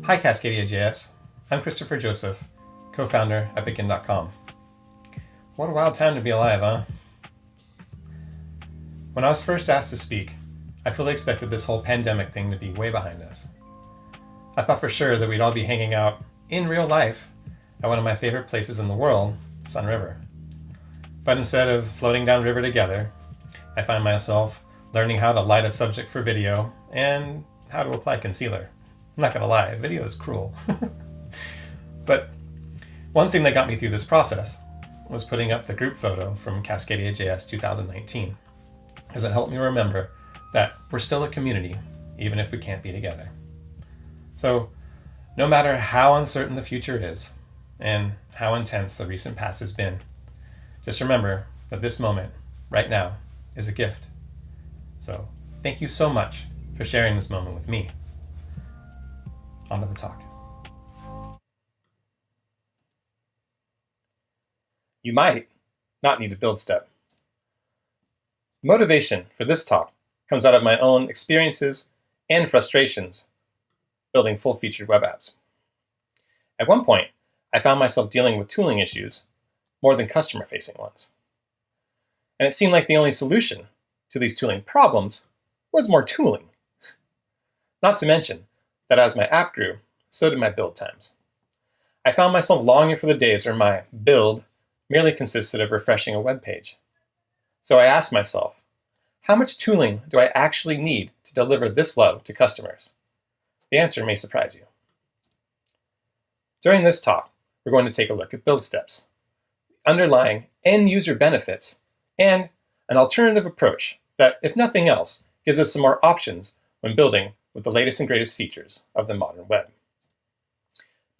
Hi CascadiaJS, I'm Kristofer Joseph, co-founder at Begin.com. What a wild time to be alive, huh? When I was first asked to speak, I fully expected this whole pandemic thing to be way behind us. I thought for sure that we'd all be hanging out in real life at one of my favorite places in the world, Sun River. But instead of floating downriver together, I find myself learning how to light a subject for video and how to apply concealer. I'm not gonna lie, video is cruel. But one thing that got me through this process was putting up the group photo from CascadiaJS 2019, as it helped me remember that we're still a community, even if we can't be together. So no matter how uncertain the future is, and how intense the recent past has been, just remember that this moment, right now, is a gift. So thank you so much for sharing this moment with me. On to the talk. You might not need a build step. Motivation for this talk comes out of my own experiences and frustrations building full-featured web apps. At one point, I found myself dealing with tooling issues more than customer-facing ones. And it seemed like the only solution to these tooling problems was more tooling. Not to mention that as my app grew, so did my build times. I found myself longing for the days where my build merely consisted of refreshing a web page. So I asked myself, how much tooling do I actually need to deliver this love to customers? The answer may surprise you. During this talk, we're going to take a look at build steps, underlying end user benefits, and an alternative approach that, if nothing else, gives us some more options when building with the latest and greatest features of the modern web.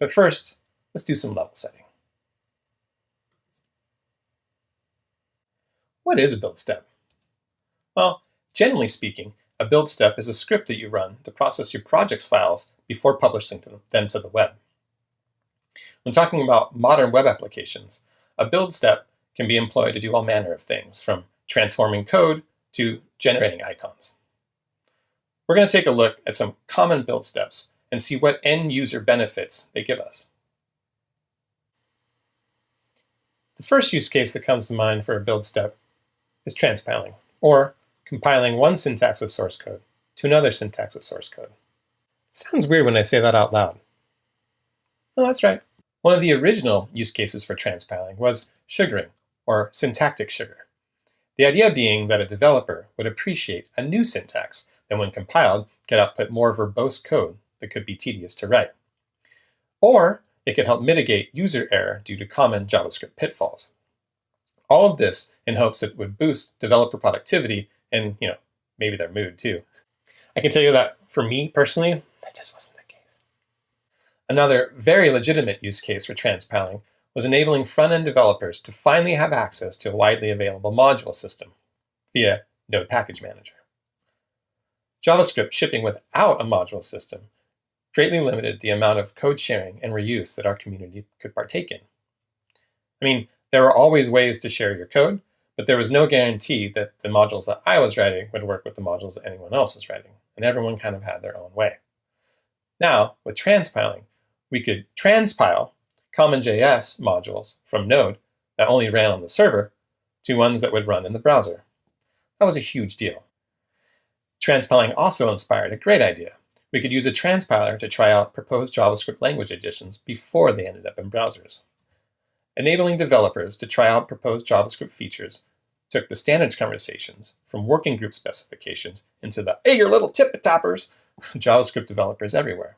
But first, let's do some level setting. What is a build step? Well, generally speaking, a build step is a script that you run to process your project's files before publishing them to the web. When talking about modern web applications, a build step can be employed to do all manner of things, from transforming code to generating icons. We're going to take a look at some common build steps and see what end user benefits they give us. The first use case that comes to mind for a build step is transpiling, or compiling one syntax of source code to another syntax of source code. It sounds weird when I say that out loud. Well, that's right. One of the original use cases for transpiling was sugaring, or syntactic sugar. The idea being that a developer would appreciate a new syntax that when compiled could output more verbose code that could be tedious to write. Or it could help mitigate user error due to common JavaScript pitfalls. All of this in hopes that it would boost developer productivity and, maybe their mood too. I can tell you that for me personally, that just wasn't the case. Another very legitimate use case for transpiling was enabling front-end developers to finally have access to a widely available module system via Node Package Manager. JavaScript shipping without a module system greatly limited the amount of code sharing and reuse that our community could partake in. I mean, there were always ways to share your code, but there was no guarantee that the modules that I was writing would work with the modules that anyone else was writing, and everyone kind of had their own way. Now, with transpiling, we could transpile common JS modules from Node that only ran on the server to ones that would run in the browser. That was a huge deal. Transpiling also inspired a great idea. We could use a transpiler to try out proposed JavaScript language additions before they ended up in browsers. Enabling developers to try out proposed JavaScript features took the standards conversations from working group specifications into the "hey, your little tip-toppers" JavaScript developers everywhere.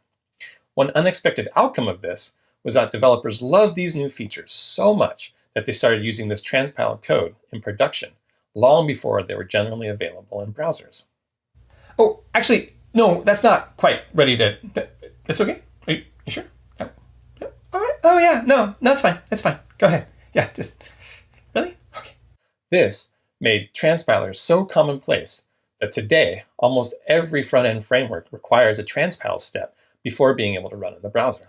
One unexpected outcome of this was that developers loved these new features so much that they started using this transpiled code in production long before they were generally available in browsers. Oh, actually, no, that's not quite ready to... It's okay? Are you sure? Oh, all right. Oh, yeah. No, it's fine. It's fine. Go ahead. Yeah, just... Really? Okay. This made transpilers so commonplace that today, almost every front-end framework requires a transpile step before being able to run in the browser.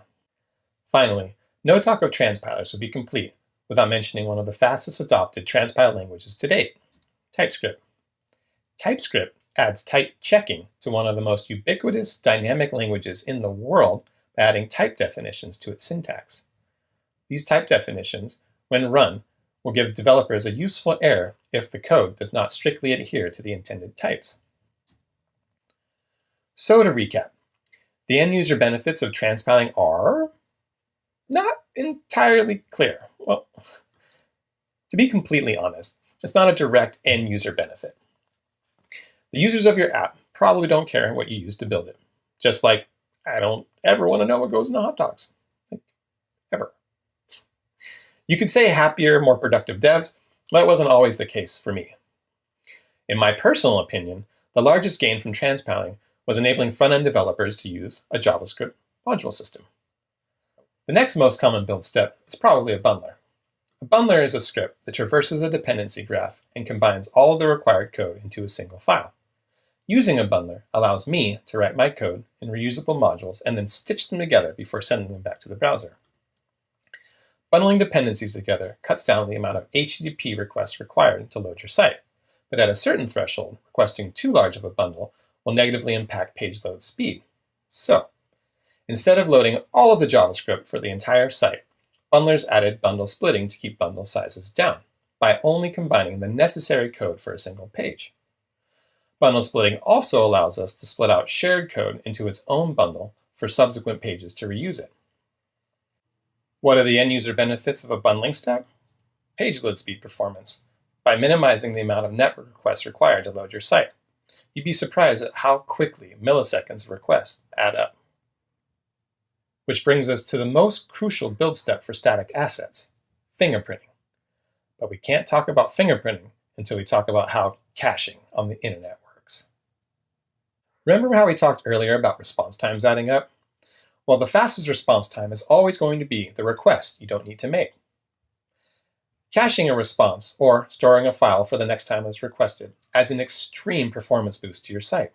Finally, no talk of transpilers would be complete without mentioning one of the fastest adopted transpile languages to date, TypeScript. TypeScript adds type checking to one of the most ubiquitous dynamic languages in the world by adding type definitions to its syntax. These type definitions, when run, will give developers a useful error if the code does not strictly adhere to the intended types. So to recap, the end-user benefits of transpiling are not entirely clear. Well, to be completely honest, it's not a direct end-user benefit. The users of your app probably don't care what you use to build it. Just like I don't ever want to know what goes into hot dogs. Like, ever. You could say happier, more productive devs, but that wasn't always the case for me. In my personal opinion, the largest gain from transpiling was enabling front-end developers to use a JavaScript module system. The next most common build step is probably a bundler. A bundler is a script that traverses a dependency graph and combines all of the required code into a single file. Using a bundler allows me to write my code in reusable modules and then stitch them together before sending them back to the browser. Bundling dependencies together cuts down the amount of HTTP requests required to load your site, but at a certain threshold, requesting too large of a bundle will negatively impact page load speed. So, instead of loading all of the JavaScript for the entire site, bundlers added bundle splitting to keep bundle sizes down by only combining the necessary code for a single page. Bundle splitting also allows us to split out shared code into its own bundle for subsequent pages to reuse it. What are the end-user benefits of a bundling step? Page load speed performance, by minimizing the amount of network requests required to load your site. You'd be surprised at how quickly milliseconds of requests add up. Which brings us to the most crucial build step for static assets, fingerprinting. But we can't talk about fingerprinting until we talk about how caching on the internet works. Remember how we talked earlier about response times adding up? Well, the fastest response time is always going to be the request you don't need to make. Caching a response, or storing a file for the next time it's requested, adds an extreme performance boost to your site.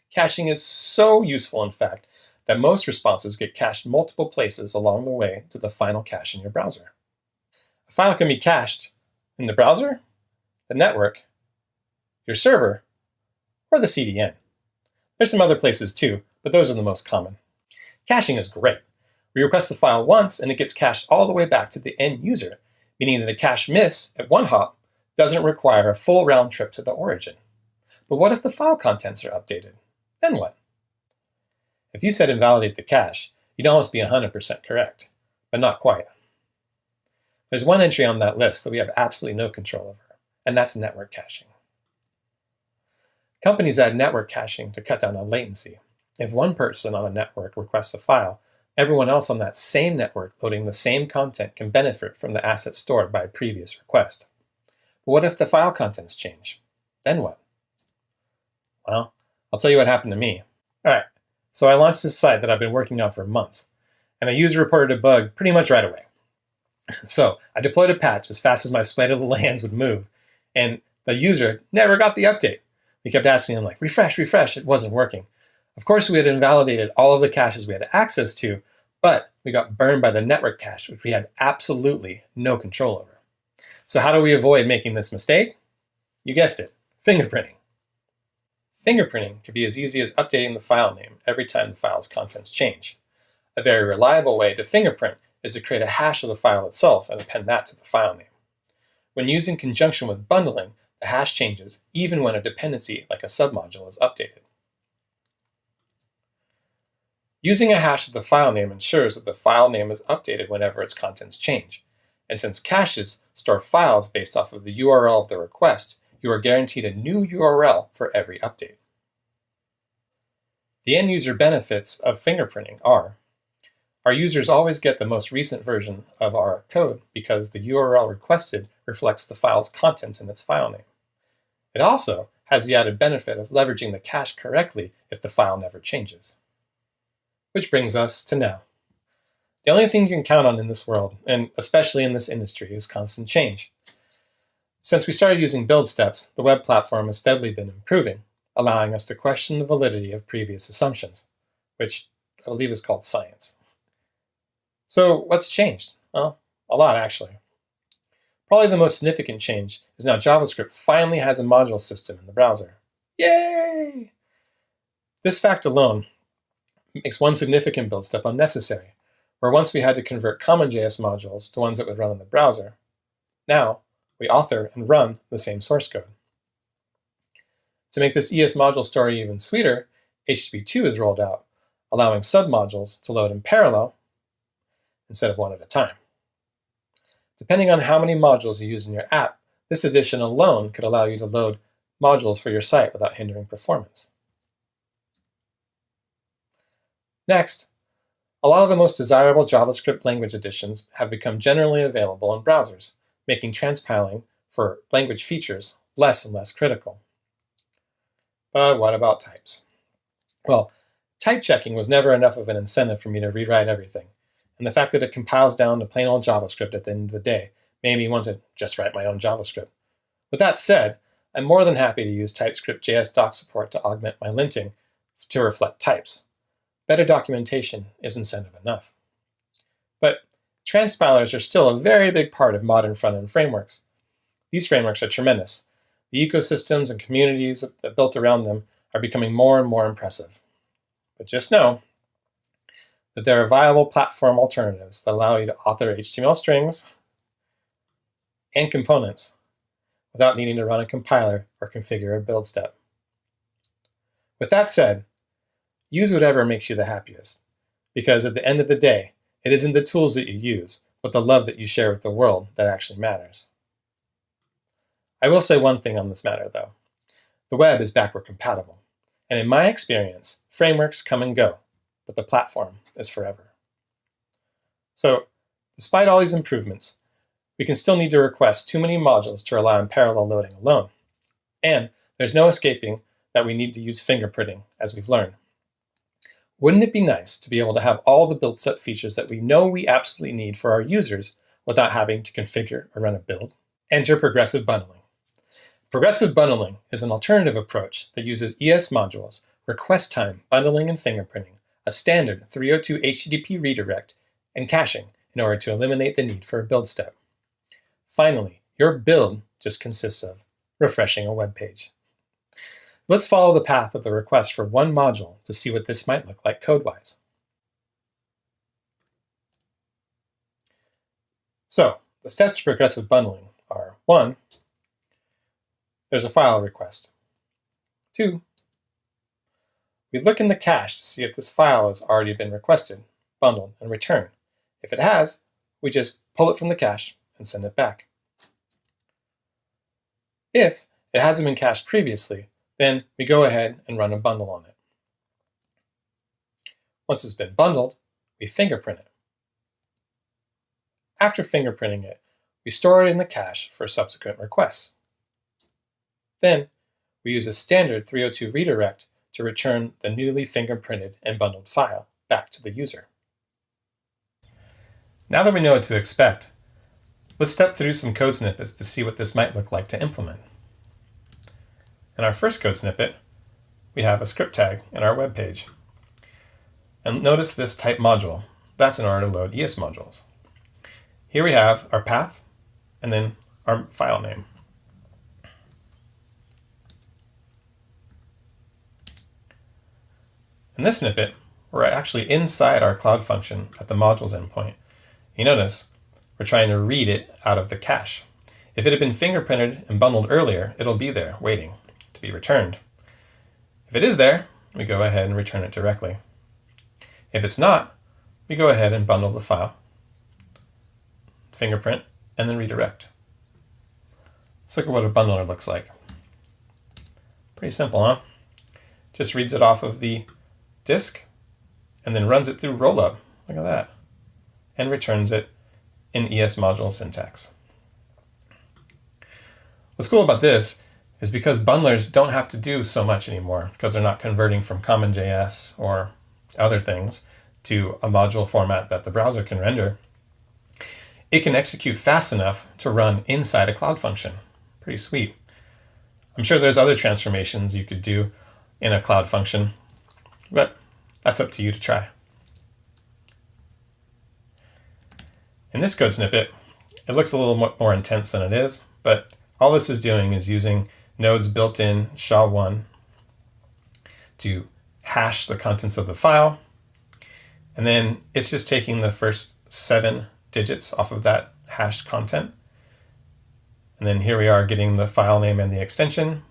Caching is so useful, in fact, that most responses get cached multiple places along the way to the final cache in your browser. A file can be cached in the browser, the network, your server, or the CDN. There's some other places too, but those are the most common. Caching is great. We request the file once and it gets cached all the way back to the end user, meaning that a cache miss at one hop doesn't require a full round trip to the origin. But what if the file contents are updated? Then what? If you said invalidate the cache, you'd almost be 100% correct, but not quite. There's one entry on that list that we have absolutely no control over, and that's network caching. Companies add network caching to cut down on latency. If one person on a network requests a file, everyone else on that same network loading the same content can benefit from the asset stored by a previous request. But what if the file contents change? Then what? Well, I'll tell you what happened to me. All right, so I launched this site that I've been working on for months, and a user reported a bug pretty much right away. So I deployed a patch as fast as my sweaty little hands would move, and the user never got the update. We kept asking him, like, refresh, refresh, it wasn't working. Of course, we had invalidated all of the caches we had access to, but we got burned by the network cache, which we had absolutely no control over. So how do we avoid making this mistake? You guessed it, fingerprinting. Fingerprinting can be as easy as updating the file name every time the file's contents change. A very reliable way to fingerprint is to create a hash of the file itself and append that to the file name. When used in conjunction with bundling, the hash changes even when a dependency like a submodule is updated. Using a hash of the file name ensures that the file name is updated whenever its contents change. And since caches store files based off of the URL of the request, you are guaranteed a new URL for every update. The end user benefits of fingerprinting are: our users always get the most recent version of our code because the URL requested reflects the file's contents in its file name. It also has the added benefit of leveraging the cache correctly if the file never changes. Which brings us to now. The only thing you can count on in this world, and especially in this industry, is constant change. Since we started using build steps, the web platform has steadily been improving, allowing us to question the validity of previous assumptions, which I believe is called science. So what's changed? Well, a lot actually. Probably the most significant change is now JavaScript finally has a module system in the browser. Yay! This fact alone It makes one significant build step unnecessary, where once we had to convert CommonJS modules to ones that would run in the browser, now we author and run the same source code. To make this ES module story even sweeter, HTTP2 is rolled out, allowing submodules to load in parallel instead of one at a time. Depending on how many modules you use in your app, this addition alone could allow you to load modules for your site without hindering performance. Next, a lot of the most desirable JavaScript language additions have become generally available in browsers, making transpiling for language features less and less critical. But what about types? Well, type checking was never enough of an incentive for me to rewrite everything, and the fact that it compiles down to plain old JavaScript at the end of the day made me want to just write my own JavaScript. With that said, I'm more than happy to use TypeScript.js doc support to augment my linting to reflect types. Better documentation is incentive enough. But transpilers are still a very big part of modern front-end frameworks. These frameworks are tremendous. The ecosystems and communities that built around them are becoming more and more impressive. But just know that there are viable platform alternatives that allow you to author HTML strings and components without needing to run a compiler or configure a build step. With that said, use whatever makes you the happiest, because at the end of the day, it isn't the tools that you use, but the love that you share with the world that actually matters. I will say one thing on this matter, though. The web is backward compatible, and in my experience, frameworks come and go, but the platform is forever. So, despite all these improvements, we can still need to request too many modules to rely on parallel loading alone, and there's no escaping that we need to use fingerprinting, as we've learned. Wouldn't it be nice to be able to have all the build step features that we know we absolutely need for our users without having to configure or run a build? Enter progressive bundling. Progressive bundling is an alternative approach that uses ES modules, request time, bundling, and fingerprinting, a standard 302 HTTP redirect, and caching in order to eliminate the need for a build step. Finally, your build just consists of refreshing a web page. Let's follow the path of the request for one module to see what this might look like code-wise. So, the steps to progressive bundling are 1. There's a file request. 2. We look in the cache to see if this file has already been requested, bundled, and returned. If it has, we just pull it from the cache and send it back. If it hasn't been cached previously, then we go ahead and run a bundle on it. Once it's been bundled, we fingerprint it. After fingerprinting it, we store it in the cache for subsequent requests. Then, we use a standard 302 redirect to return the newly fingerprinted and bundled file back to the user. Now that we know what to expect, let's step through some code snippets to see what this might look like to implement. In our first code snippet, we have a script tag in our web page. And notice this type module. That's in order to load ES modules. Here we have our path and then our file name. In this snippet, we're actually inside our Cloud function at the modules endpoint. You notice we're trying to read it out of the cache. If it had been fingerprinted and bundled earlier, it'll be there waiting to be returned. If it is there, we go ahead and return it directly. If it's not, we go ahead and bundle the file, fingerprint, and then redirect. Let's look at what a bundler looks like. Pretty simple, huh? Just reads it off of the disk and then runs it through rollup. Look at that. And returns it in ES module syntax. What's cool about this is because bundlers don't have to do so much anymore because they're not converting from CommonJS or other things to a module format that the browser can render. It can execute fast enough to run inside a Cloud function. Pretty sweet. I'm sure there's other transformations you could do in a Cloud function, but that's up to you to try. In this code snippet, it looks a little more intense than it is, but all this is doing is using Node's built-in SHA-1 to hash the contents of the file And then it's just taking the first 7 digits off of that hashed content. And then here we are getting the file name and the extension.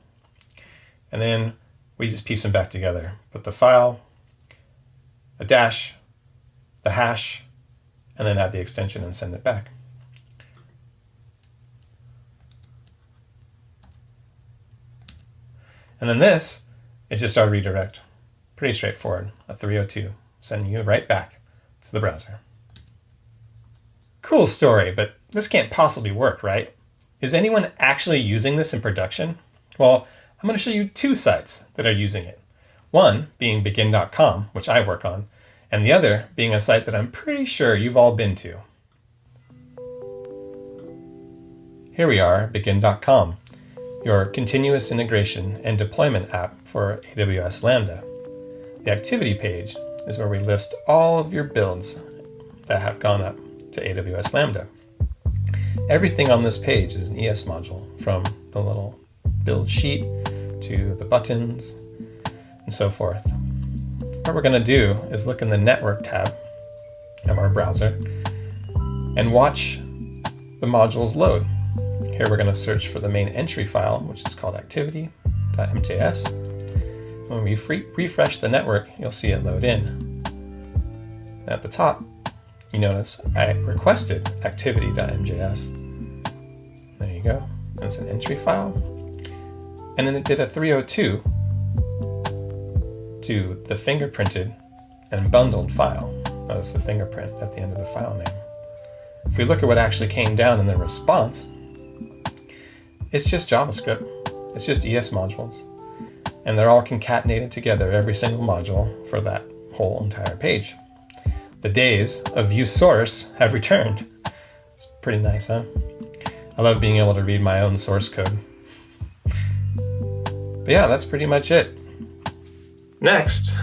And then we just piece them back together. Put the file, a dash, the hash, and then add the extension and send it back. And then this is just our redirect. Pretty straightforward, a 302, sending you right back to the browser. Cool story, but this can't possibly work, right? Is anyone actually using this in production? Well, I'm going to show you 2 sites that are using it. One being begin.com, which I work on, and the other being a site that I'm pretty sure you've all been to. Here we are, begin.com, your continuous integration and deployment app for AWS Lambda. The activity page is where we list all of your builds that have gone up to AWS Lambda. Everything on this page is an ES module, from the little build sheet to the buttons and so forth. What we're going to do is look in the network tab of our browser and watch the modules load. Here we're going to search for the main entry file, which is called activity.mjs. When we refresh the network, you'll see it load in. At the top, you notice I requested activity.mjs. There you go. And it's an entry file. And then it did a 302 to the fingerprinted and bundled file. Notice the fingerprint at the end of the file name. If we look at what actually came down in the response, it's just JavaScript. It's just ES modules. And they're all concatenated together, every single module, for that whole entire page. The days of view source have returned. It's pretty nice, huh? I love being able to read my own source code. But yeah, that's pretty much it. Next,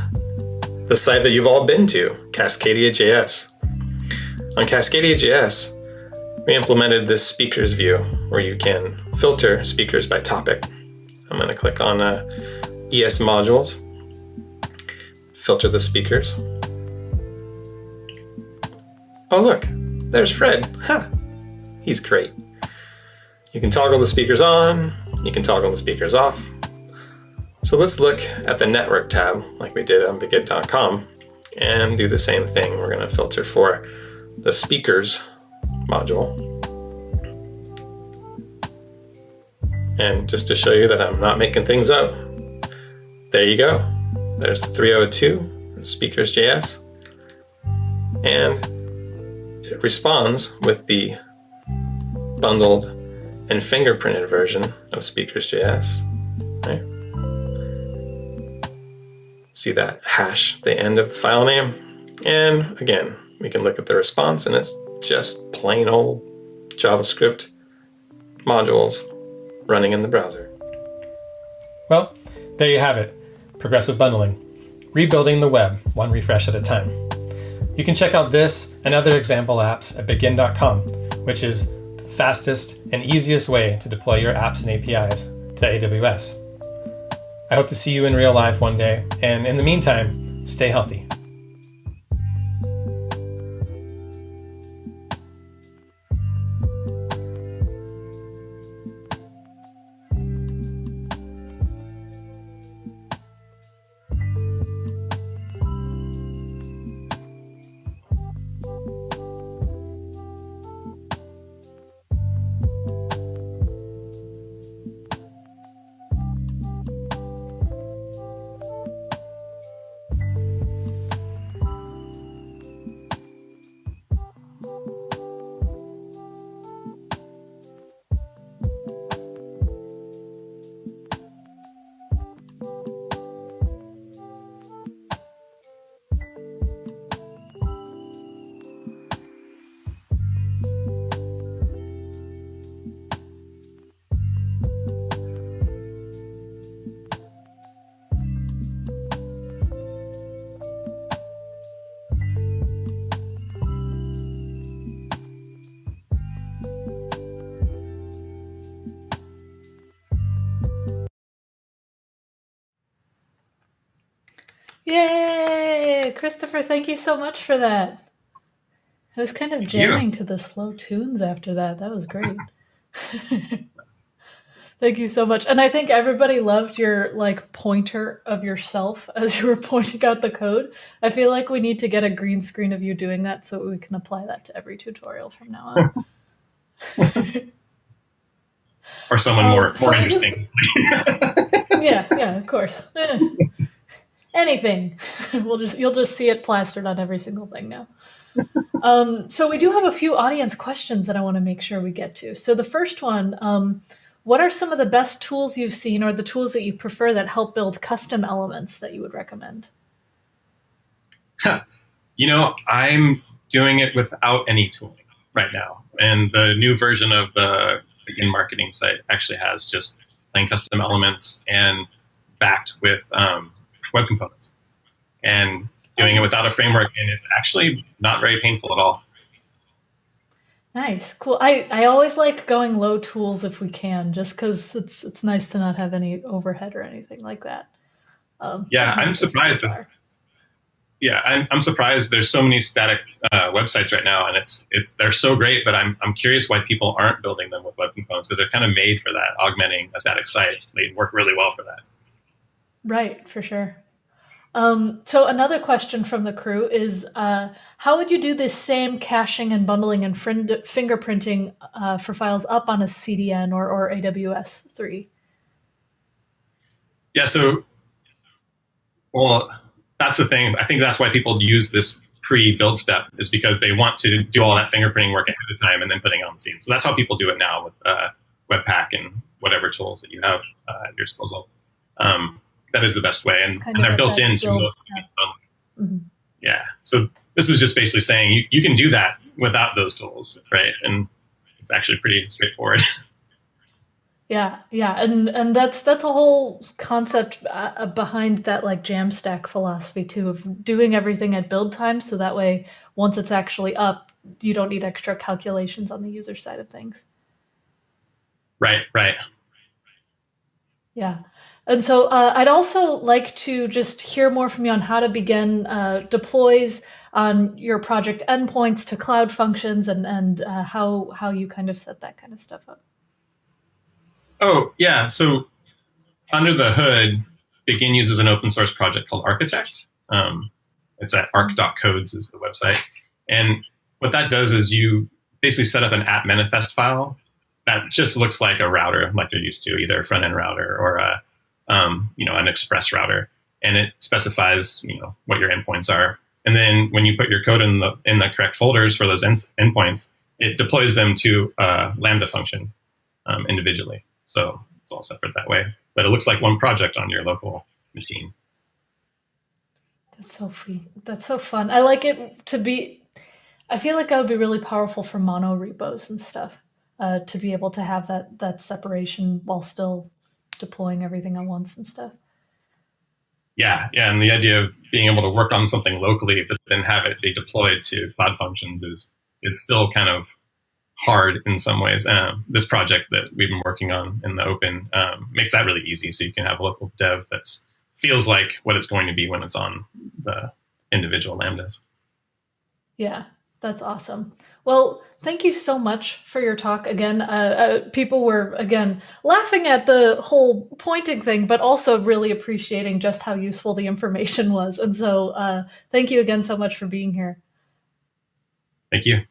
the site that you've all been to, CascadiaJS. On CascadiaJS, we implemented this speakers view where you can filter speakers by topic. I'm going to click on ES modules, filter the speakers. Oh look, there's Fred. Ha! He's great. You can toggle the speakers on, you can toggle the speakers off. So let's look at the network tab like we did on begin.com and do the same thing. We're going to filter for the speakers module. And just to show you that I'm not making things up, there you go. There's the 302 speakers.js. And it responds with the bundled and fingerprinted version of speakers.js. Right? See that hash, the end of the file name. And again, we can look at the response and it's just plain old JavaScript modules running in the browser. Well, there you have it. Progressive bundling. Rebuilding the web, one refresh at a time. You can check out this and other example apps at begin.com, which is the fastest and easiest way to deploy your apps and APIs to AWS. I hope to see you in real life one day, and in the meantime, stay healthy. Yay! Kristofer, thank you so much for that. I was kind of Thank you. jamming to the slow tunes after that. That was great. Thank you so much. And I think everybody loved your like pointer of yourself as you were pointing out the code. I feel like we need to get a green screen of you doing that so we can apply that to every tutorial from now on. Or someone more So we do, interesting. yeah, of course. Anything. You'll just see it plastered on every single thing now. So we do have a few audience questions that I want to make sure we get to. So the first one, what are some of the best tools you've seen or the tools that you prefer that help build custom elements that you would recommend? I'm doing it without any tooling right now. And the new version of the Begin marketing site actually has just plain custom elements and backed with web components. And doing it without a framework, and it's actually not very painful at all. Nice, cool. I always like going low tools if we can, just because it's nice to not have any overhead or anything like that. Yeah, As I'm nice as surprised tools that are. yeah, I'm surprised there's so many static websites right now, and they're so great. But I'm curious why people aren't building them with web components, because they're kind of made for that, augmenting a static site. They work really well for that. Right, for sure. So another question from the crew is, how would you do this same caching and bundling and fingerprinting for files up on a CDN or AWS 3? Yeah, so well, that's the thing. I think that's why people use this pre-build step, is because they want to do all that fingerprinting work ahead of time and then putting it on the scene. So that's how people do it now with Webpack and whatever tools that you have at your disposal. That is the best way, It's kind and of they're at built that into build most. step. Mhm. Yeah. So this is just basically saying you can do that without those tools, right? And it's actually pretty straightforward. Yeah, and that's a whole concept behind that like Jamstack philosophy too of doing everything at build time, so that way once it's actually up, you don't need extra calculations on the user side of things. Right. Right. Yeah. And so I'd also like to just hear more from you on how to begin deploys on your project endpoints to cloud functions and how you kind of set that kind of stuff up. Oh, yeah. So under the hood, Begin uses an open source project called Architect. It's at arc.codes is the website. And what that does is you basically set up an app manifest file that just looks like a router, like you're used to, either a front end router or an express router. And it specifies, what your endpoints are. And then when you put your code in the correct folders for those endpoints, it deploys them to a Lambda function individually. So it's all separate that way. But it looks like one project on your local machine. That's so free. That's so fun. I like it to be. I feel like that would be really powerful for mono repos and stuff. To be able to have that separation while still deploying everything at once and stuff. Yeah, yeah, and the idea of being able to work on something locally, but then have it be deployed to cloud functions is it's still kind of hard in some ways. This project that we've been working on in the open makes that really easy. So you can have a local dev that feels like what it's going to be when it's on the individual lambdas. Yeah, that's awesome. Well, thank you so much for your talk again. People were again laughing at the whole pointing thing, but also really appreciating just how useful the information was. And so, thank you again so much for being here. Thank you.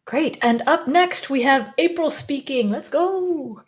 Great. And up next, we have April speaking. Let's go.